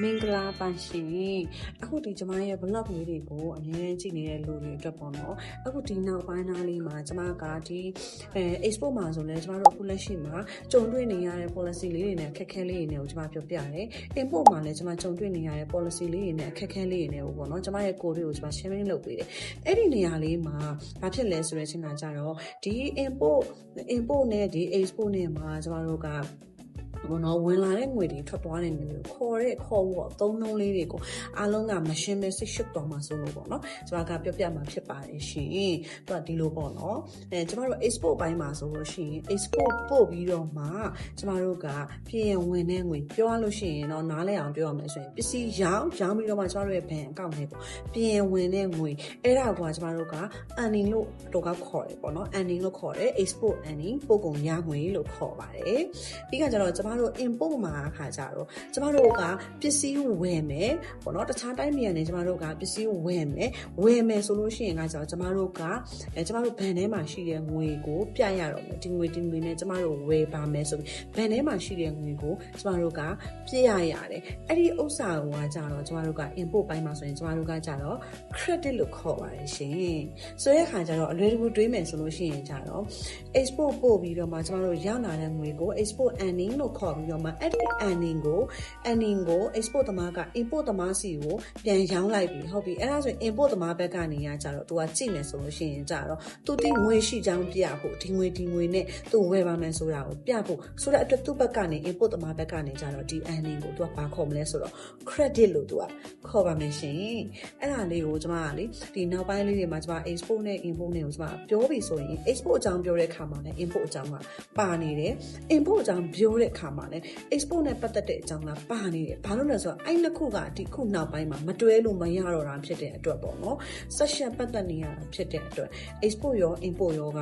မင်္ဂလာပါရှင်အခုဒီကျမရဲ့ blog လေးတွေကိုအမြဲကြည့်နေတဲ့လူတွေအတွက်ပေါ့နော်အခုဒီနောက်ပိုင်းသားလေးမှာကျမကဒီ export မှာဆိုလဲကျမတို့အခုလက်ရှိမှာကြုံတွေ့နေရတဲ့ policy လေးတွေနဲ့အခက်အခဲလေးတွေနဲ့ကိုကျမပြောပြတယ် import မှာလည်းကျမကြုံတွေ့နေရတဲ့ policy လေးတွေနဲ့အခက်အခဲလေးတွေနဲ့ပေါ့နော်ကျမရဲ့ code တွေကိုကျမ sharing လုပ်ပေးတယ်အဲ့ဒီနေရာလေးမှာဘာဖြစ်လဲဆိုတဲ့အချိန်ကကြတော့ဒီ import နဲ့ဒီ export နဲ့မှာကျမတို့ကဘောနော်ဝင်လာတဲ့ငွေတွေထွက်သွားတဲ့ငွေတွေခေါ်ဖို့အသုံးနှုန်းလေးတွေကိုအားလုံးကမရှင်းမဲစိတ်ရှုပ်သွားမှာဆိုလို့ပေါ့နော်ကျမကပြောပြမှာဖြစ်ပါတယ်ရှင်သူကဒီလိုပေါ့နော်ကျမတို့ export ပိုင်းမှာဆိုလို့ရှိရင် export ပို့ပြီးတော့မှကျမတို့ကပြင်ဝင်တဲ့ငွေပြောရလို့ရှိရင်တော့နားလည်အောင်ပြောရမယ်ဆိုရင်ပစ္စည်းရောင်းပြီးတော့မှကျမတို့ရဲ့ bank account ထဲကိုပြင်ဝင်တဲ့ငွေအဲ့ဒါကကျမတို့က earning လို့တော့ခေါ်တယ်ပေါ့နော် earning လို့ခေါ်တယ် export earning ပို့ကုန်ရငွေလို့ခေါ်ပါတယ်ပြီးကကျတော့ကျမတို့ import မှာအခါကြတော့ကျမတို့ကပစ္စည်းဝယ်မယ်ပေါ့နော်တခြားတိုင်းပြည်ကနေကျမတို့ကပစ္စည်းဝယ်မယ်ဆိုလို့ရှိရင်ကကျတော့ကျမတို့ဘဏ်ထဲမှာရှိတဲ့ငွေကိုပြရတော့မယ်ဒီငွေနဲ့ကျမတို့ဝယ်ပါမယ်ဆိုပြီးဘဏ်ထဲမှာရှိတဲ့ငွေကိုကျမတို့ကပြရရတယ်အဲ့ဒီဥစ္စာကကြတော့ကျမတို့က import ပိုင်းမှာဆိုရင်ကျမတို့ကကြတော့ credit လို့ခေါ်ပါတယ်ရှင်ဆိုတဲ့အခါကျတော့အလွယ်တကူတွေးမယ်ဆိုလို့ရှိရင်ကြတော့ export ပို့ပြီးတော့မှကျမတို့ရလာတဲ့ငွေကို export earning လို့ခေါ်ပြီးတော့မှအဲ့ဒီ earning ကို export သမားက import သမားစီကိုပြန်ရောင်းလိုက်ပြီဟုတ်ပြီအဲ့ဒါဆိုရင် import သမားဘက်ကနေရကြတော့သူကကြည့်မယ်ဆိုလို့ရှိရင်ကြတော့သူဒီငွေရှိချောင်းပြဖို့ဒီငွေနဲ့သူဝယ်ပါမယ်ဆိုတာကိုပြဖို့ဆိုတဲ့အတွက်သူ့ဘက်ကနေ import သမားဘက်ကနေကြတော့ဒီ earning ကိုသူကဘာခေါ်မလဲဆိုတော့ credit လို့သူကခေါ်ပါမယ်ရှင်အဲ့ဒါလေးကိုကျမကလေဒီနောက်ပိုင်းလေးတွေမှာကျမ export နဲ့ import နဲ့ကိုကျမပြောပြီဆိုရင် export အကြောင်းပြောတဲ့အခါမှာလည်း import အကြောင်းကပါနေတယ် import အကြောင်းပြောတဲ့အခါမှာလည်း export နဲ့ပတ်သက်တဲ့အကြောင်းကပါနေတယ်ဘာလို့လဲဆိုတော့အဲ့နှစ်ခုကဒီခုနောက်ပိုင်းမှာမတွဲလို့မရတော့တာဖြစ်တဲ့အတွက်ပေါ့နော် section ပတ်သက်နေရတာဖြစ်တဲ့အတွက် export ရော import ရောက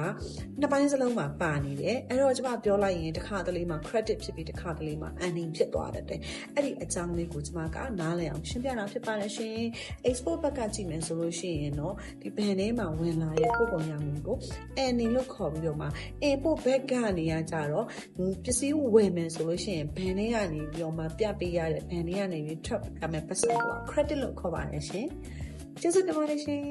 နှစ်ပိုင်းစလုံးမှာပါနေတယ်အဲ့တော့ကျမပြောလိုက်ရင်တစ်ခါတလေမှာ credit ဖြစ်ပြီးတစ်ခါတလေမှာ earning ဖြစ်သွားတယ်အဲ့ဒီအကြောင်းလေးကိုကျမကနားလည်အောင်ရှင်းပြတာဖြစ်ပါတယ်ရှင် export ဘက်ကကြည့်မယ်ဆိုလို့ရှိရင်တော့ဒီဘဏ်ထဲမှာဝင်လာတဲ့ပို့ကုန်ရငွေကို earning လို့ခေါ်ပြီးတော့မှ import ဘက်ကနေရကြတော့ပစ္စည်းဝယ်မယ်ဆိုလို့ရှိရင်ဘဏ်ထဲကနေပြီးတော့မှပြပေးရတဲ့ဘဏ်ထဲကနေပြီးထွက်ရမယ်ပတ်စံကို credit လို့ခေါ်ပါတယ်ရှင်ကျေးဇူးတင်ပါတယ်ရှင်